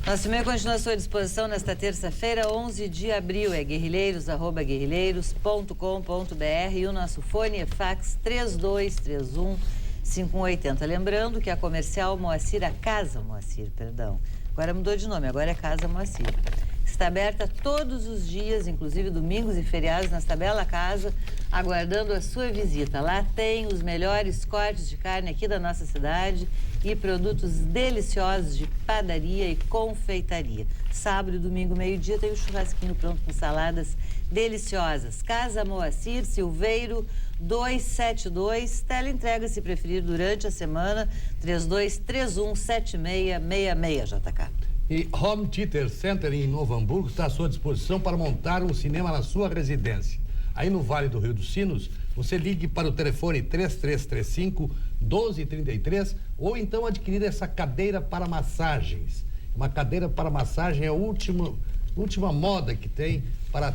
Nosso e-mail continua à sua disposição nesta terça-feira, 11 de abril. É guerrilheiros@guerrilheiros.com.br e o nosso fone é fax 3231-5180. Lembrando que a comercial Moacir, a Casa Moacir, perdão, agora mudou de nome, agora é Casa Moacir. Está aberta todos os dias, inclusive domingos e feriados, nesta bela casa, aguardando a sua visita. Lá tem os melhores cortes de carne aqui da nossa cidade e produtos deliciosos de padaria e confeitaria. Sábado e domingo, meio-dia, tem o churrasquinho pronto com saladas deliciosas. Casa Moacir, Silveiro 272, teleentrega se preferir durante a semana, 3231-7666, JK. E Home Theater Center em Novo Hamburgo está à sua disposição para montar um cinema na sua residência. Aí no Vale do Rio dos Sinos, você ligue para o telefone 3335-1233 ou então adquirir essa cadeira para massagens. Uma cadeira para massagem é a última moda que tem para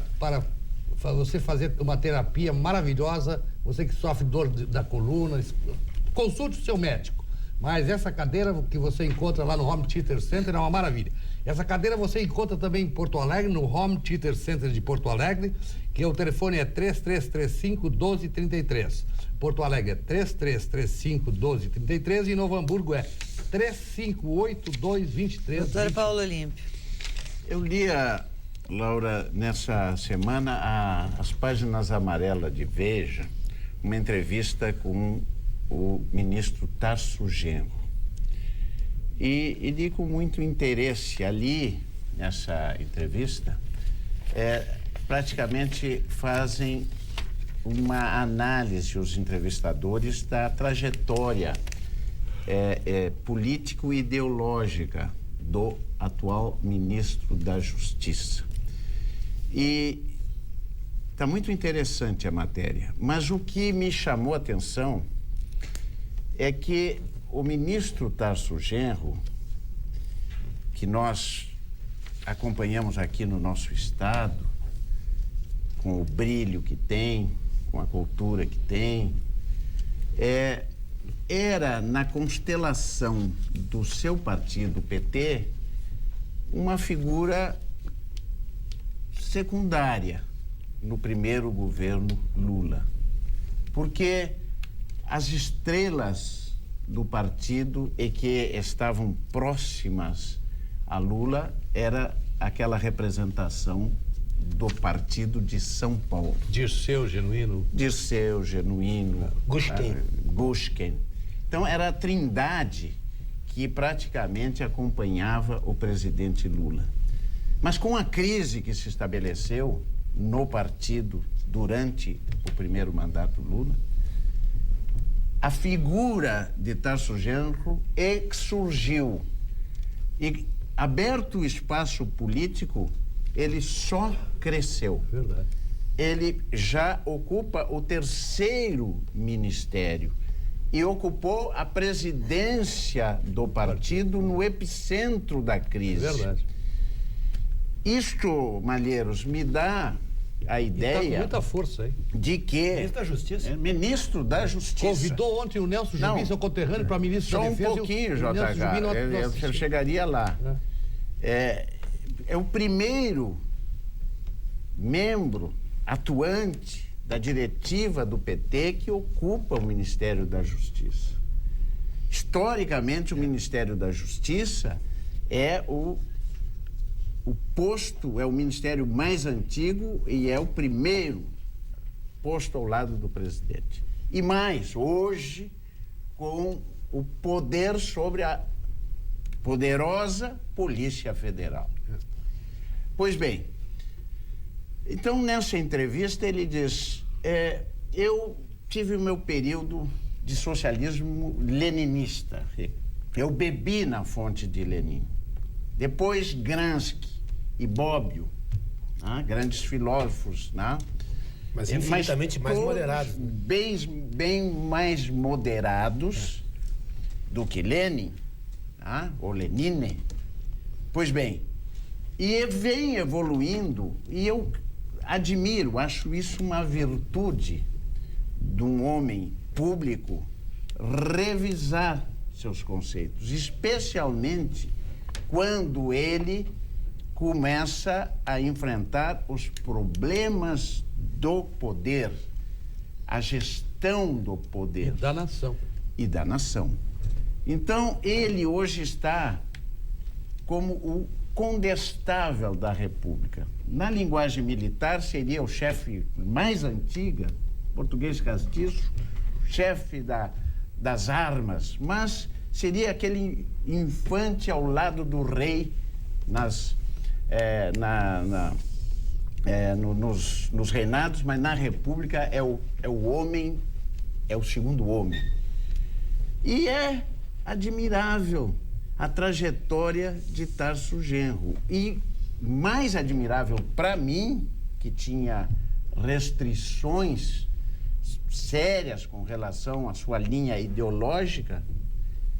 você fazer uma terapia maravilhosa. Você que sofre dor da coluna, consulte o seu médico. Mas essa cadeira que você encontra lá no Home Theater Center é uma maravilha. Essa cadeira você encontra também em Porto Alegre, no Home Theater Center de Porto Alegre, que o telefone é 3335-1233. Porto Alegre é 3335-1233 e em Novo Hamburgo é 3582-23. Doutor Paulo Olímpio. Eu lia, Laura, nessa semana, as páginas amarelas de Veja, uma entrevista com o ministro Tarso Genro. E li com muito interesse ali, nessa entrevista, praticamente fazem uma análise, os entrevistadores, da trajetória político-ideológica do atual ministro da Justiça. E está muito interessante a matéria, mas o que me chamou a atenção é que o ministro Tarso Genro, que nós acompanhamos aqui no nosso estado, com o brilho que tem, com a cultura que tem, era, na constelação do seu partido, PT, uma figura secundária no primeiro governo Lula. Porque as estrelas do partido e que estavam próximas a Lula era aquela representação do partido de São Paulo. Dirceu Genuíno. Gushken. Então era a trindade que praticamente acompanhava o presidente Lula. Mas com a crise que se estabeleceu no partido durante o primeiro mandato Lula, a figura de Tarso Genro surgiu e, aberto o espaço político, ele só cresceu. Verdade. Ele já ocupa o terceiro ministério e ocupou a presidência do partido no epicentro da crise. Verdade. Isto, Malheiros, me dá a ideia... E tá com muita força aí. De que... Ministro da Justiça. Ministro da Justiça. Convidou ontem o Nelson Jubim, seu conterrâneo, para ministro da Defesa. Só um pouquinho, JH. Eu chegaria lá. É o primeiro membro atuante da diretiva do PT que ocupa o Ministério da Justiça. Historicamente, o Ministério da Justiça é o posto, é o ministério mais antigo e é o primeiro posto ao lado do presidente. E mais, hoje, com o poder sobre a poderosa Polícia Federal. Pois bem, então nessa entrevista ele diz, eu tive o meu período de socialismo leninista, eu bebi na fonte de Lenin. Depois Gramsci e Bobbio, grandes filósofos, mas infinitamente mais moderados. Bem mais moderados do que Lenin, ou Lenine. Pois bem, e vem evoluindo, e eu admiro, acho isso uma virtude de um homem público, revisar seus conceitos, especialmente quando ele começa a enfrentar os problemas do poder, a gestão do poder. E da nação. Então, ele hoje está como o condestável da República. Na linguagem militar, seria o chefe mais antiga, português castiço, chefe das armas, mas seria aquele infante ao lado do rei nos reinados, mas na República é o homem, é o segundo homem. E é admirável a trajetória de Tarso Genro. E mais admirável para mim, que tinha restrições sérias com relação à sua linha ideológica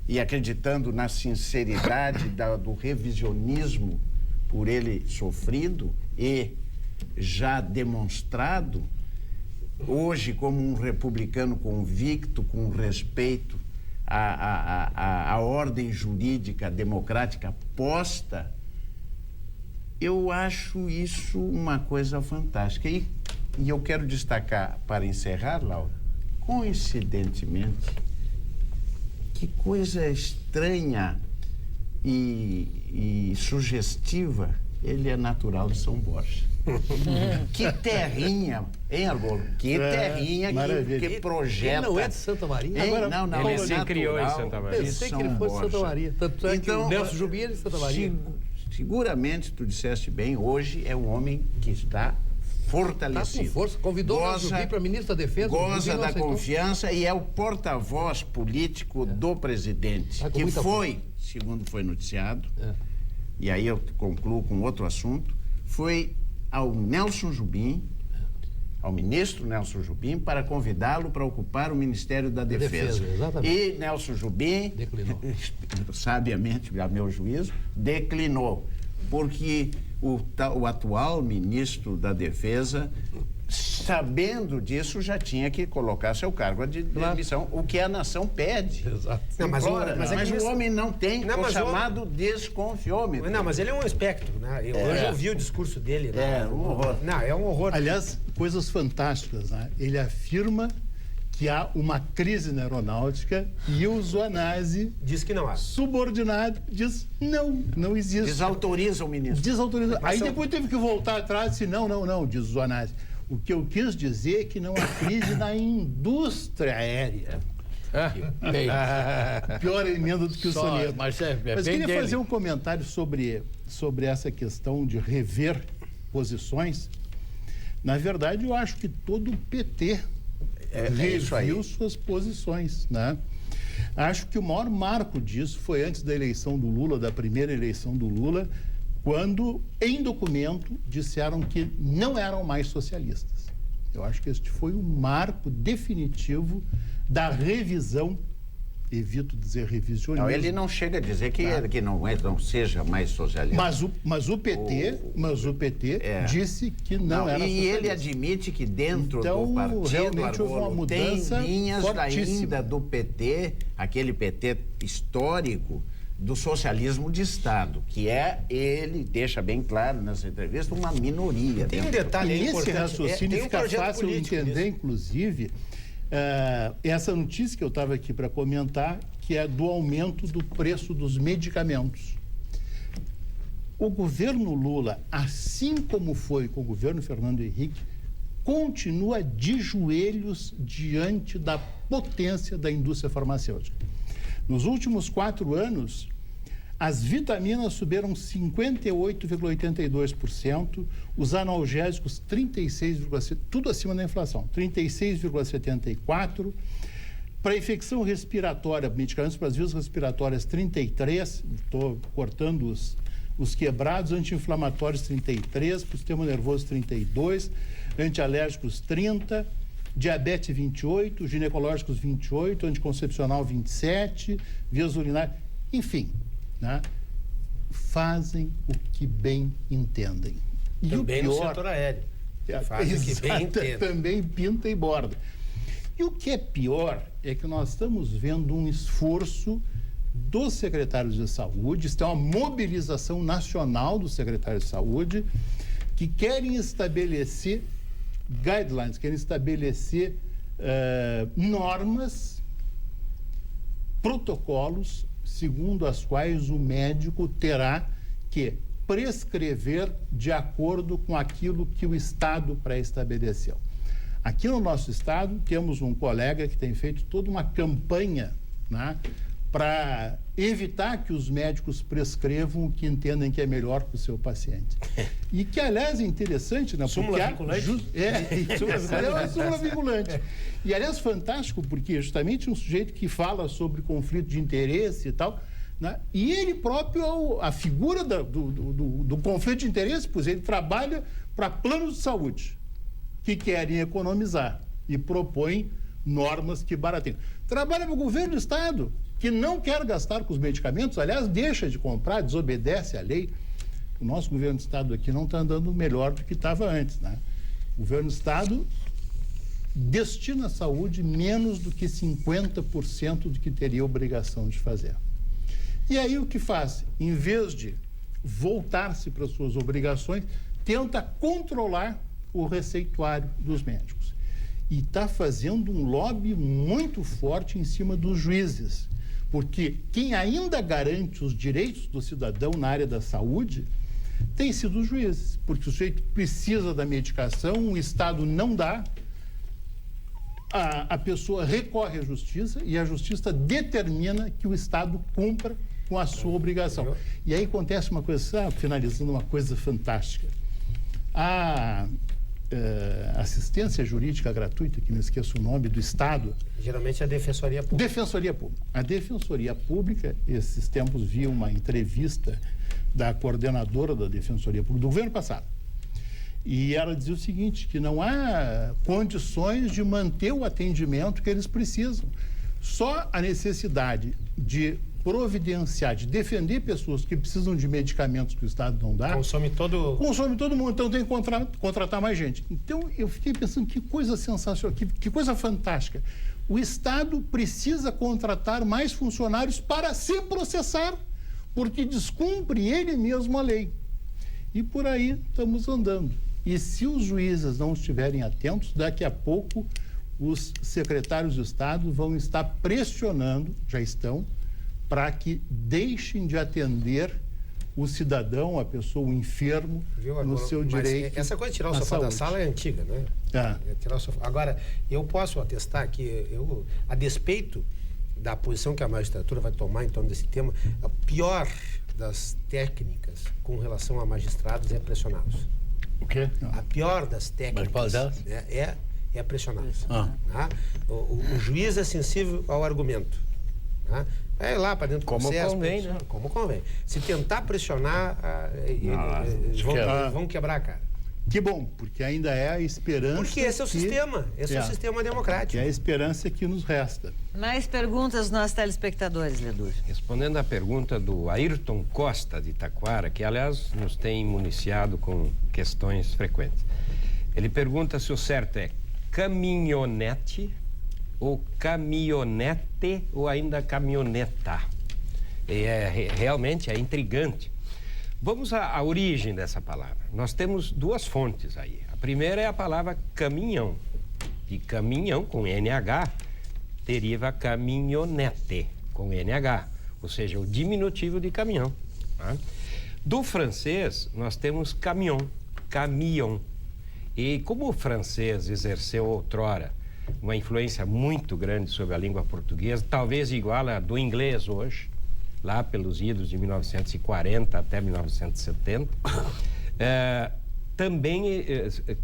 e acreditando na sinceridade do revisionismo por ele sofrido e já demonstrado, hoje como um republicano convicto, com respeito à ordem jurídica democrática posta, eu acho isso uma coisa fantástica. E eu quero destacar, para encerrar, Laura, coincidentemente, que coisa estranha e sugestiva, ele é natural de São Borja. Que terrinha, hein, Arbolo? Que terrinha que projeta. Ele não é de Santa Maria? Agora, não, ele se criou em Santa Maria. Pensei que ele fosse de Santa Maria. Tanto é que o Nelson Jubim é de Santa Maria. Seguramente, tu disseste bem, hoje é um homem que está fortalecido. Está com força. Convidou o Nelson Jubim para ministro da Defesa. Goza da confiança e é o porta-voz político do presidente, que foi, segundo foi noticiado, e aí eu concluo com outro assunto, foi ao Nelson Jubim, ao ministro Nelson Jubim, para convidá-lo para ocupar o Ministério da Defesa. E Nelson Jubim, declinou. Sabiamente, a meu juízo, declinou, porque o atual ministro da Defesa, sabendo disso, já tinha que colocar seu cargo de demissão, o que a nação pede. Exato. Não, mas o homem não tem o chamado desconfiômetro. Não, mas ele é um espectro, né? Eu já ouvi o discurso dele. É um horror. Não, é um horror. Aliás, coisas fantásticas, né? Ele afirma que há uma crise na aeronáutica e o Zoanazzi diz que não há. Subordinado diz não existe. Desautoriza o ministro. Desautoriza. Aí depois teve que voltar atrás e disse não, diz o Zoanazzi. O que eu quis dizer é que não há crise na indústria aérea. Pior emenda do que o soneto. Mas queria fazer um comentário sobre essa questão de rever posições. Na verdade, eu acho que todo o PT reviu suas posições, né? Acho que o maior marco disso foi antes da eleição do Lula, da primeira eleição do Lula, quando, em documento, disseram que não eram mais socialistas. Eu acho que este foi o marco definitivo da revisão, evito dizer revisionismo. Não, ele não chega a dizer que não seja mais socialista. Mas o PT disse que não era socialista. E ele admite que dentro do partido Arbolo tem linhas ainda do PT, aquele PT histórico, do socialismo de Estado, que ele deixa bem claro nessa entrevista, uma minoria. Tem um detalhe aí importante. Esse raciocínio fica fácil de entender, inclusive, essa notícia que eu estava aqui para comentar, que é do aumento do preço dos medicamentos. O governo Lula, assim como foi com o governo Fernando Henrique, continua de joelhos diante da potência da indústria farmacêutica. Nos últimos 4 anos, as vitaminas subiram 58,82%, os analgésicos 36,7%, tudo acima da inflação, 36,74%. Para infecção respiratória, medicamentos para as vias respiratórias, 33%, estou cortando os quebrados, anti-inflamatórios, 33%, para o sistema nervoso, 32%, antialérgicos, 30%, diabetes 28%, ginecológicos 28%, anticoncepcional 27%, vias urinárias, enfim, né? Fazem o que bem entendem. E também o pior, no setor aéreo. Fazem o que bem entendem. Também pinta e borda. E o que é pior é que nós estamos vendo um esforço dos secretários de saúde, está uma mobilização nacional dos secretários de saúde que querem estabelecer guidelines, querem estabelecer normas, protocolos, segundo as quais o médico terá que prescrever de acordo com aquilo que o Estado pré-estabeleceu. Aqui no nosso estado, temos um colega que tem feito toda uma campanha, né, para evitar que os médicos prescrevam o que entendem que é melhor para o seu paciente. E que, aliás, é interessante, né? Súmula vinculante? É uma súmula vinculante. E, aliás, fantástico, porque justamente um sujeito que fala sobre conflito de interesse e tal, né? E ele próprio, a figura do conflito de interesse, pois ele trabalha para planos de saúde que querem economizar e propõem normas que barateiam. Trabalha para o governo do Estado, que não quer gastar com os medicamentos, aliás, deixa de comprar, desobedece à lei. O nosso governo do Estado aqui não está andando melhor do que estava antes, né? O governo do Estado destina à saúde menos do que 50% do que teria obrigação de fazer. E aí o que faz? Em vez de voltar-se para as suas obrigações, tenta controlar o receituário dos médicos. E está fazendo um lobby muito forte em cima dos juízes, porque quem ainda garante os direitos do cidadão na área da saúde tem sido os juízes, porque o sujeito precisa da medicação, o Estado não dá, a pessoa recorre à justiça e a justiça determina que o Estado cumpra com a sua obrigação. E aí acontece uma coisa, finalizando, uma coisa fantástica. A assistência jurídica gratuita, que me esqueço o nome, do Estado. Geralmente é a Defensoria Pública. Defensoria Pública. A Defensoria Pública, esses tempos vi uma entrevista da coordenadora da Defensoria Pública do governo passado. E ela dizia o seguinte, que não há condições de manter o atendimento que eles precisam. Só a necessidade de providenciar, de defender pessoas que precisam de medicamentos que o Estado não dá. Consome todo mundo, então tem que contratar mais gente. Então eu fiquei pensando, que coisa sensacional, que coisa fantástica. O Estado precisa contratar mais funcionários para se processar, porque descumpre ele mesmo a lei. E por aí estamos andando. E se os juízes não estiverem atentos, daqui a pouco os secretários de Estado vão estar pressionando, já estão, para que deixem de atender o cidadão, a pessoa, o enfermo, no seu direito. Essa coisa de tirar o sofá da sala é antiga, né? Tirar o sofá. Agora, eu posso atestar que, a despeito da posição que a magistratura vai tomar em torno desse tema, a pior das técnicas com relação a magistrados é pressioná-los. O quê? A pior das técnicas é pressioná-los. Tá? O juiz é sensível ao argumento. Tá? É lá para dentro do processo. Convém, né? Como convém. Se tentar pressionar, vão quebrar a cara. Que bom, porque ainda é a esperança. Porque esse é o sistema. Esse é o sistema democrático. É a esperança que nos resta. Mais perguntas dos nossos telespectadores, Ledur. Respondendo à pergunta do Ayrton Costa, de Taquara, que, aliás, nos tem municiado com questões frequentes. Ele pergunta se o certo é caminhonete ou caminhonete ou ainda caminhoneta. E realmente é intrigante. Vamos à origem dessa palavra. Nós temos duas fontes aí. A primeira é a palavra caminhão. E caminhão, com NH, deriva caminhonete, com NH. Ou seja, o diminutivo de caminhão. Tá? Do francês, nós temos camion. E como o francês exerceu outrora uma influência muito grande sobre a língua portuguesa, talvez igual à do inglês hoje, lá pelos idos de 1940 até 1970, também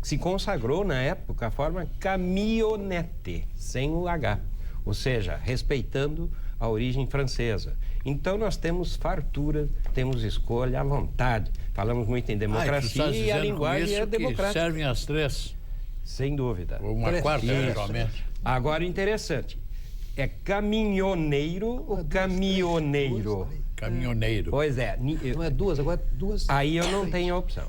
se consagrou na época a forma caminhonete, sem o H, ou seja, respeitando a origem francesa. Então nós temos fartura, temos escolha à vontade, falamos muito em democracia e a linguagem é democrática. Servem as três? Sem dúvida. Ou uma quarta, eventualmente. Agora, interessante. É caminhoneiro ou caminhoneiro? Caminhoneiro. Pois é. Não é duas, agora duas. Aí eu não tenho a opção.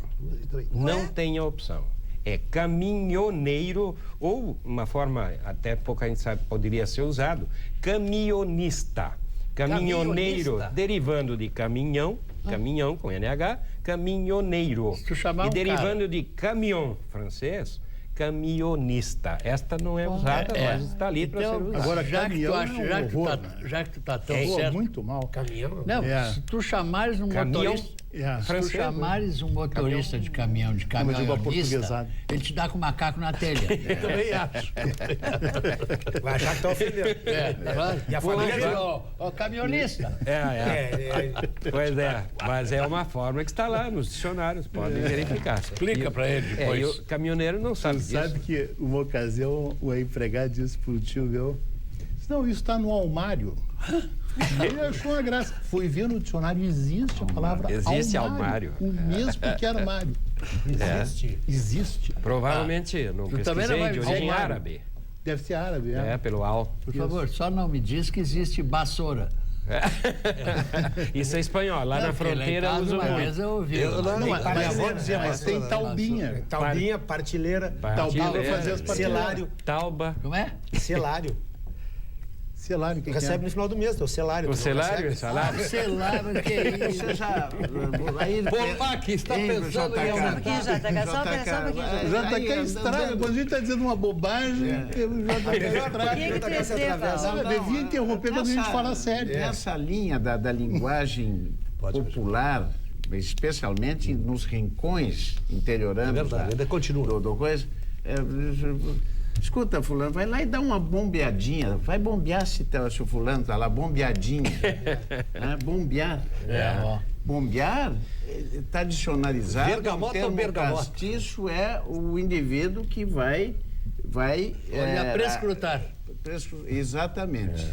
Não tenho a opção. É caminhoneiro, ou uma forma, até pouca gente sabe, poderia ser usado, camionista. Caminhoneiro, Camionista. derivando de caminhão, caminhão com NH, caminhoneiro. Se tu chamar E um derivando de caminhão francês, camionista. Esta não é usada, mas está ali para ser Então, usada. Agora, já que tu caminhão acha, é um já que tu horror, tá, né? já que tu tá tão Pô, certo. muito mal. Caminhão. Não, É. se tu chamares um Caminhão. motorista, É. se tu Francês, chamares um motorista de caminhão, de Não, mas eu vou caminhonista, aportuguesado. ele te dá com o macaco na telha. Também acho. Vai achar que tá ofendendo. Claro. E a família... Ó, caminhonista. Pois é, mas é uma forma que está lá nos dicionários, podem verificar. Explica para ele depois. E o caminhoneiro não sabe disso. Sabe que uma ocasião o empregado disse pro tio meu, não, isso está no almário. Ele achou uma graça. Foi ver no dicionário, existe a palavra Existe almário. O mesmo que armário. Existe. Provavelmente, não Tu também não pesquisei, vai de dizer origem almário. árabe. Deve ser árabe, é. É, pelo al. Por favor, só não me diz que existe vassoura. Isso é espanhol, lá na Não, porque lá em fronteira casa, usam uma muito. vez eu ouvi. Não, mas vou dizer, mas tem Vassoura, taubinha. Talbinha, partilheira, Talbinha vai fazer as partilheiras. selário. Tauba. Como é? Selário. Selário, quem Recebe no final do mês, teu selário. O Tu não salário, recebe? salário. Sei lá, mas que é isso? Você já. Aí, Polmac, está pensando em JK. Só um pouquinho, JK, só um pouquinho. O JK Aí, estraga. Quando a gente está dizendo uma bobagem, o JK estraga. Tinha que JK se crescer, atravessa. Paulo. Devia interromper quando a gente fala sério. Nessa linha da linguagem popular, especialmente nos rincões interioranos. É verdade, ainda continua. Do coisa, escuta, fulano, vai lá e dá uma bombeadinha. Vai bombear se o fulano tá lá, bombeadinha. Né? Bombear. Ó. Bombear está dicionarizado. Bergamota o termo ou bergamota? castiço é o indivíduo que vai Olha, prescrutar. Exatamente.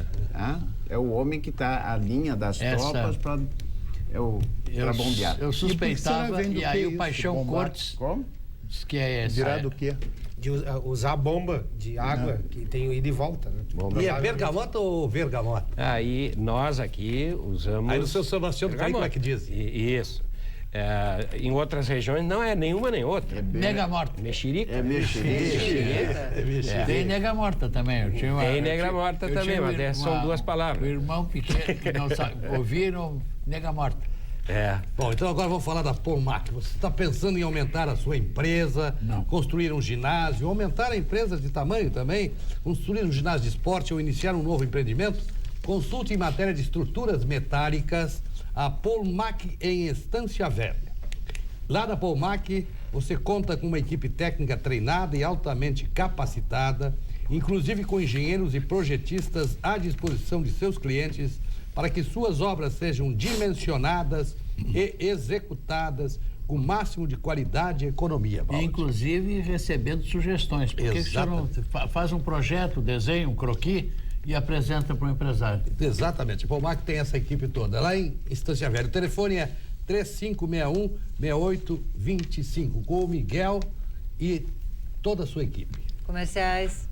É o homem que está à linha das Essa- tropas para bombear. Eu suspeitava, será vem do e aí que o isso, Paixão bombar? Cortes Como? disse que é essa. Virar do quê? De usar bomba de água, que tem ida e volta. Né? E é bergamota ou vergamota? Aí nós aqui usamos. Aí no seu Sebastião do Caí, como é que diz? Isso. Em outras regiões não é nenhuma nem outra. Nega morta. Mexerica. É mexerica. Tem nega morta também. Eu tinha uma, Tem eu negra tinha- morta eu também, tinha mas são duas palavras. O irmão pequeno que não sabe, ouviram nega morta. É. Bom, então agora vamos falar da Polmac. Você está pensando em aumentar a sua empresa, Não. construir um ginásio, aumentar a empresa de tamanho também, construir um ginásio de esporte ou iniciar um novo empreendimento? Consulte em matéria de estruturas metálicas a Polmac em Estância Velha. Lá na Polmac, você conta com uma equipe técnica treinada e altamente capacitada, inclusive com engenheiros e projetistas à disposição de seus clientes para que suas obras sejam dimensionadas e executadas com o máximo de qualidade e economia. Baldi. Inclusive recebendo sugestões. Por que o senhor não faz um projeto, desenha um croquis e apresenta para o empresário? Exatamente. A Polmac tem essa equipe toda. Lá em Estância Velha. O telefone é 3561-6825, com o Miguel e toda a sua equipe. Comerciais.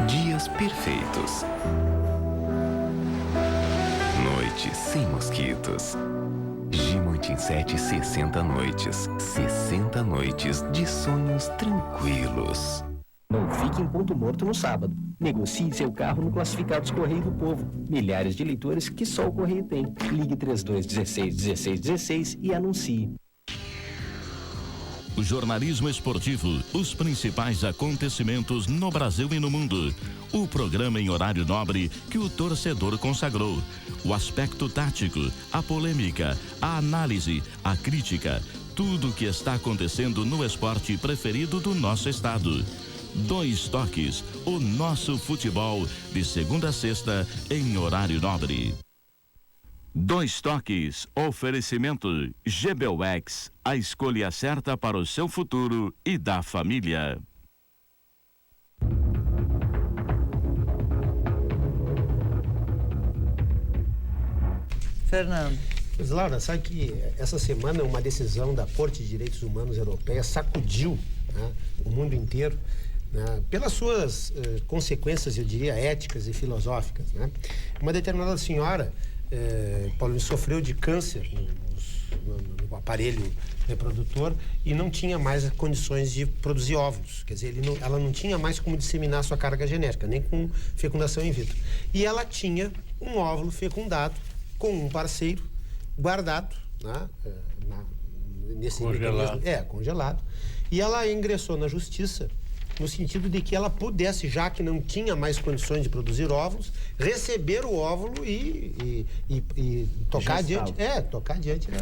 Dias perfeitos. Noites sem mosquitos. Gimotin 7, 60 noites. 60 noites de sonhos tranquilos. Não fique em ponto morto no sábado. Negocie seu carro no Classificados Correio do Povo. Milhares de leitores que só o Correio tem. Ligue 3216-1616 e anuncie. O jornalismo esportivo, os principais acontecimentos no Brasil e no mundo. O programa em horário nobre que o torcedor consagrou. O aspecto tático, a polêmica, a análise, a crítica. Tudo o que está acontecendo no esporte preferido do nosso estado. Dois Toques, o nosso futebol, de segunda a sexta, em horário nobre. Dois Toques, oferecimento GBUX, a escolha certa para o seu futuro e da família. Fernando. Mas, Laura, sabe que essa semana uma decisão da Corte de Direitos Humanos Europeia sacudiu, né, o mundo inteiro, né, pelas suas consequências, eu diria, éticas e filosóficas. Né? Uma determinada senhora, Paulo, sofreu de câncer no aparelho reprodutor e não tinha mais condições de produzir óvulos. Quer dizer, ela não tinha mais como disseminar sua carga genética, nem com fecundação in vitro. E ela tinha um óvulo fecundado com um parceiro guardado, né, nesse congelado. Congelado. E ela ingressou na justiça no sentido de que ela pudesse, já que não tinha mais condições de produzir óvulos, receber o óvulo e tocar adiante,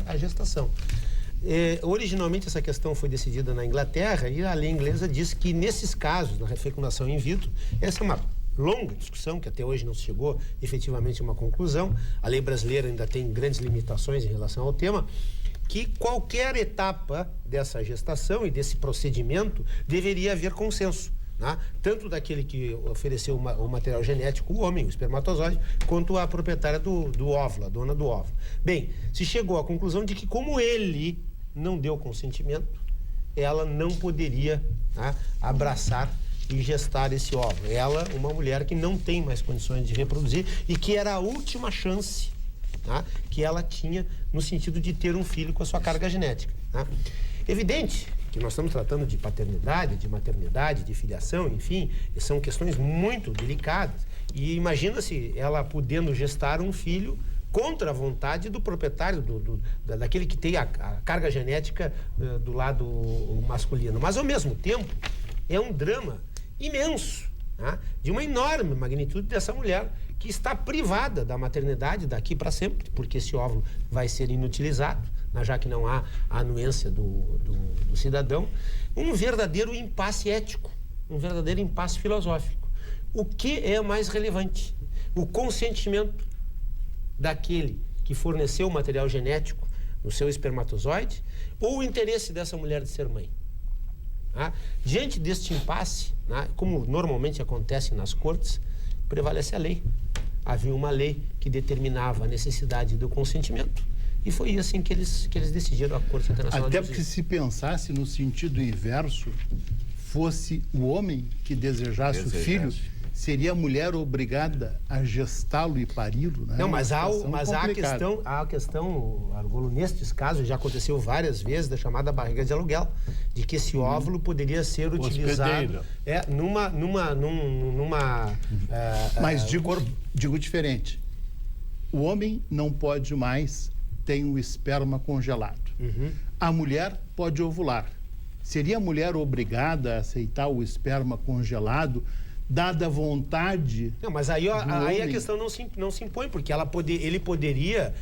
a gestação. Originalmente essa questão foi decidida na Inglaterra e a lei inglesa diz que nesses casos, na fecundação in vitro, essa é uma longa discussão que até hoje não se chegou efetivamente a uma conclusão. A lei brasileira ainda tem grandes limitações em relação ao tema, que qualquer etapa dessa gestação e desse procedimento deveria haver consenso, né? Tanto daquele que ofereceu o material genético, o homem, o espermatozoide, quanto a proprietária do óvulo, a dona do óvulo. Bem, se chegou à conclusão de que como ele não deu consentimento, ela não poderia, né, abraçar e gestar esse óvulo. Ela, uma mulher que não tem mais condições de reproduzir e que era a última chance, tá, que ela tinha no sentido de ter um filho com a sua carga genética. Tá? Evidente que nós estamos tratando de paternidade, de maternidade, de filiação, enfim, são questões muito delicadas. E imagina-se ela podendo gestar um filho contra a vontade do proprietário, daquele que tem a carga genética do lado masculino. Mas, ao mesmo tempo, é um drama imenso, tá, de uma enorme magnitude dessa mulher que está privada da maternidade daqui para sempre, porque esse óvulo vai ser inutilizado, já que não há a anuência do cidadão. Um verdadeiro impasse ético, um verdadeiro impasse filosófico. O que é mais relevante? O consentimento daquele que forneceu o material genético no seu espermatozoide ou o interesse dessa mulher de ser mãe? Diante deste impasse, como normalmente acontece nas cortes, prevalece a lei. Havia uma lei que determinava a necessidade do consentimento e foi assim que eles decidiram, a Corte Internacional de Justiça. Até porque se pensasse no sentido inverso, fosse o homem que desejasse o filho, seria a mulher obrigada a gestá-lo e pari-lo, né? Não, mas há a questão, Argolo, nestes casos, já aconteceu várias vezes, da chamada barriga de aluguel, de que esse óvulo poderia ser utilizado mas digo diferente. O homem não pode mais ter o esperma congelado. A mulher pode ovular. Seria a mulher obrigada a aceitar o esperma congelado, dada a vontade? Não, mas aí a questão não se impõe, porque ele poderia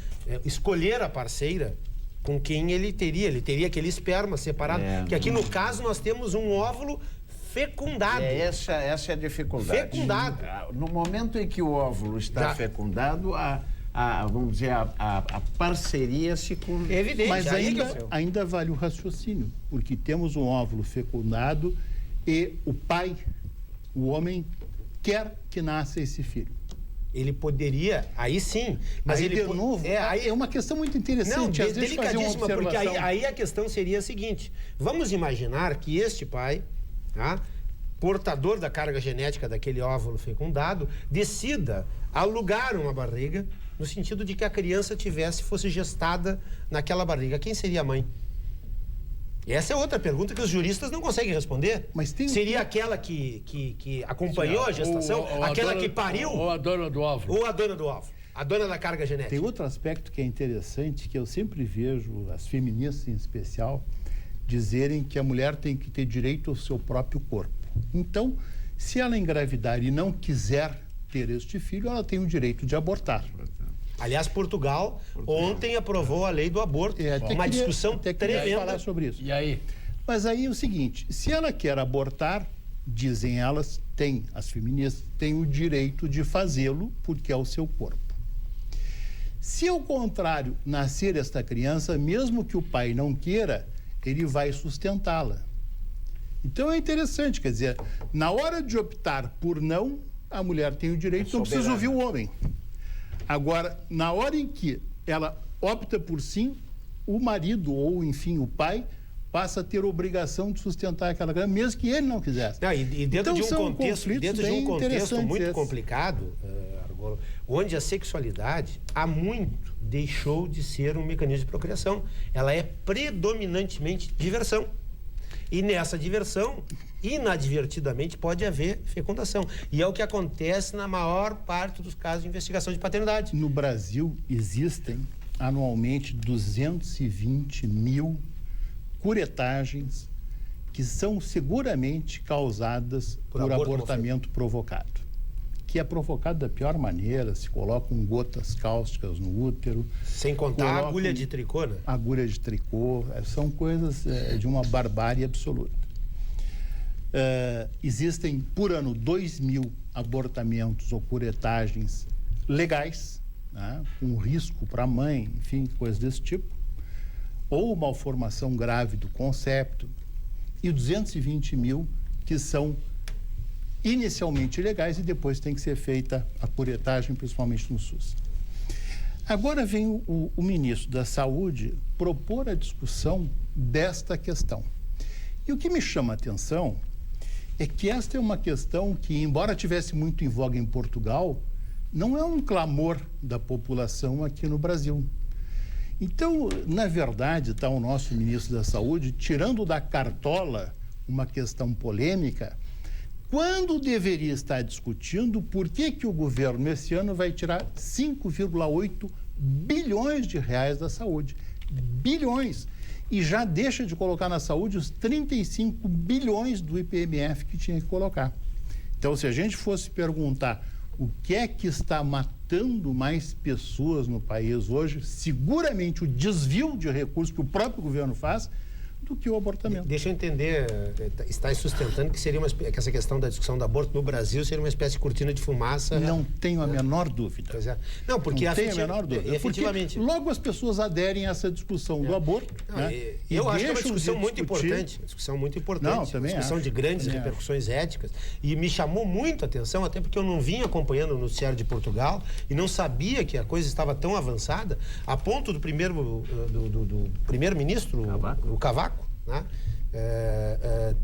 escolher a parceira com quem ele teria aquele esperma separado, que aqui no caso nós temos um óvulo fecundado. Essa é a dificuldade. Fecundado. No momento em que o óvulo está fecundado, vamos dizer, a parceria se conclui. Evidente. Mas ainda vale o raciocínio, porque temos um óvulo fecundado e o pai, o homem, quer que nasça esse filho. Ele poderia, aí sim. Mas aí, de novo, é uma questão muito interessante. Não, delicadíssima, porque aí a questão seria a seguinte. Vamos imaginar que este pai, portador da carga genética daquele óvulo fecundado, decida alugar uma barriga no sentido de que a criança fosse gestada naquela barriga. Quem seria a mãe? Essa é outra pergunta que os juristas não conseguem responder. Mas seria aquela que acompanhou a gestação? Aquela que pariu? Ou a dona do óvulo? Ou a dona do óvulo. A dona da carga genética. Tem outro aspecto que é interessante, que eu sempre vejo, as feministas em especial, dizerem que a mulher tem que ter direito ao seu próprio corpo. Então, se ela engravidar e não quiser ter este filho, ela tem o direito de abortar. Aliás, Portugal ontem aprovou a lei do aborto. Uma discussão tremenda. Falar sobre isso. E aí? Mas aí é o seguinte, se ela quer abortar, dizem elas, as feministas, têm o direito de fazê-lo porque é o seu corpo. Se ao contrário nascer esta criança, mesmo que o pai não queira, ele vai sustentá-la. Então é interessante, quer dizer, na hora de optar por não, a mulher tem o direito, não precisa ouvir o homem. Agora, na hora em que ela opta por sim, o marido ou, enfim, o pai passa a ter obrigação de sustentar aquela criança, mesmo que ele não quisesse. E dentro de um contexto muito complicado, onde a sexualidade há muito deixou de ser um mecanismo de procriação. Ela é predominantemente diversão. E nessa diversão, inadvertidamente, pode haver fecundação. E é o que acontece na maior parte dos casos de investigação de paternidade. No Brasil, existem anualmente 220 mil curetagens que são seguramente causadas por abortamento provocado. Que é provocado da pior maneira, se colocam gotas cáusticas no útero. Sem contar a agulha de tricô, né? Agulha de tricô, são coisas de uma barbárie absoluta. Existem, por ano, 2 mil abortamentos ou curetagens legais, né, com risco para a mãe, enfim, coisas desse tipo, ou malformação grave do concepto, e 220 mil que são inicialmente ilegais e depois tem que ser feita a curetagem, principalmente no SUS. Agora vem o ministro da Saúde propor a discussão desta questão. E o que me chama a atenção é que esta é uma questão que, embora tivesse muito em voga em Portugal, não é um clamor da população aqui no Brasil. Então, na verdade, está o nosso ministro da Saúde tirando da cartola uma questão polêmica, quando deveria estar discutindo por que o governo esse ano vai tirar 5,8 bilhões de reais da saúde. Bilhões. E já deixa de colocar na saúde os 35 bilhões do IPMF que tinha que colocar. Então, se a gente fosse perguntar o que é que está matando mais pessoas no país hoje, seguramente o desvio de recursos que o próprio governo faz, do que o abortamento. Deixa eu entender, está sustentando que essa questão da discussão do aborto no Brasil seria uma espécie de cortina de fumaça. Não tenho a menor dúvida. Pois é. Não, porque não tenho a menor dúvida. Efetivamente. Porque logo as pessoas aderem a essa discussão do aborto. Não, né? Eu acho que é uma discussão muito importante. Uma discussão muito importante. Não, também uma discussão acho. de grandes também repercussões éticas. E me chamou muito a atenção, até porque eu não vinha acompanhando o noticiário de Portugal e não sabia que a coisa estava tão avançada, a ponto do primeiro-ministro, o Cavaco, né?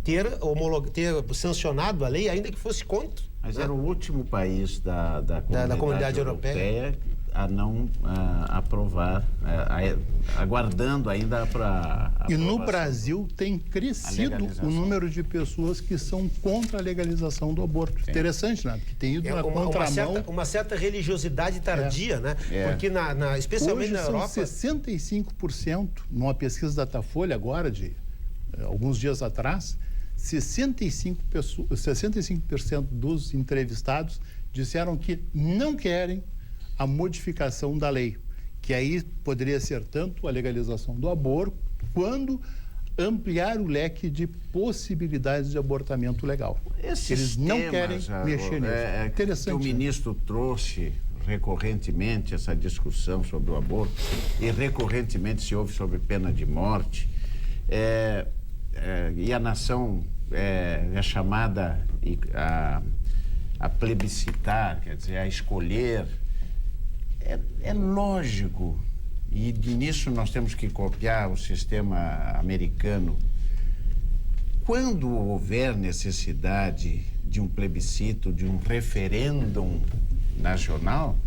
ter sancionado a lei, ainda que fosse contra. Mas era o último país da comunidade europeia a não aprovar, aguardando ainda para E no Brasil tem crescido o número de pessoas que são contra a legalização do aborto. É. Interessante, né? Que tem ido na contramão. Uma certa religiosidade tardia, né? Porque especialmente hoje na Europa... são 65%, numa pesquisa da Datafolha agora, de alguns dias atrás, 65% dos entrevistados disseram que não querem a modificação da lei, que aí poderia ser tanto a legalização do aborto, quando ampliar o leque de possibilidades de abortamento legal. Eles não querem mexer nisso. Interessante. O ministro trouxe recorrentemente essa discussão sobre o aborto e recorrentemente se ouve sobre pena de morte. E a nação é chamada a plebiscitar, quer dizer, a escolher. É lógico, e nisso nós temos que copiar o sistema americano. Quando houver necessidade de um plebiscito, de um referêndum nacional,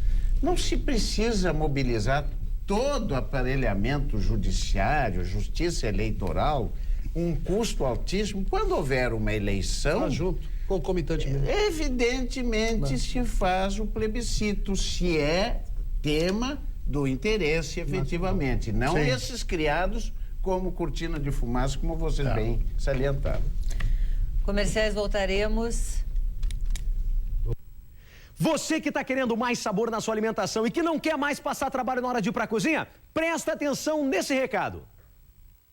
não se precisa mobilizar todo o aparelhamento judiciário, justiça eleitoral, um custo altíssimo. Quando houver uma eleição... concomitantemente. Evidentemente se faz o plebiscito, se é tema do interesse efetivamente, não Sim. esses criados como cortina de fumaça, como vocês bem salientaram. Comerciais, voltaremos. Você que está querendo mais sabor na sua alimentação e que não quer mais passar trabalho na hora de ir para a cozinha, presta atenção nesse recado.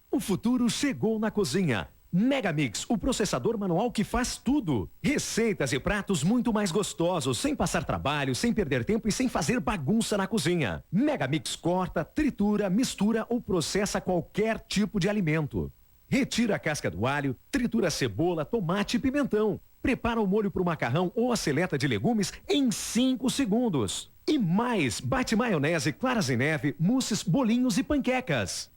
O futuro chegou na cozinha. Megamix, o processador manual que faz tudo. Receitas e pratos muito mais gostosos, sem passar trabalho, sem perder tempo e sem fazer bagunça na cozinha. Megamix corta, tritura, mistura ou processa qualquer tipo de alimento. Retira a casca do alho, tritura cebola, tomate e pimentão. Prepara o molho para o macarrão ou a seleta de legumes em 5 segundos. E mais, bate maionese, claras em neve, mousses, bolinhos e panquecas.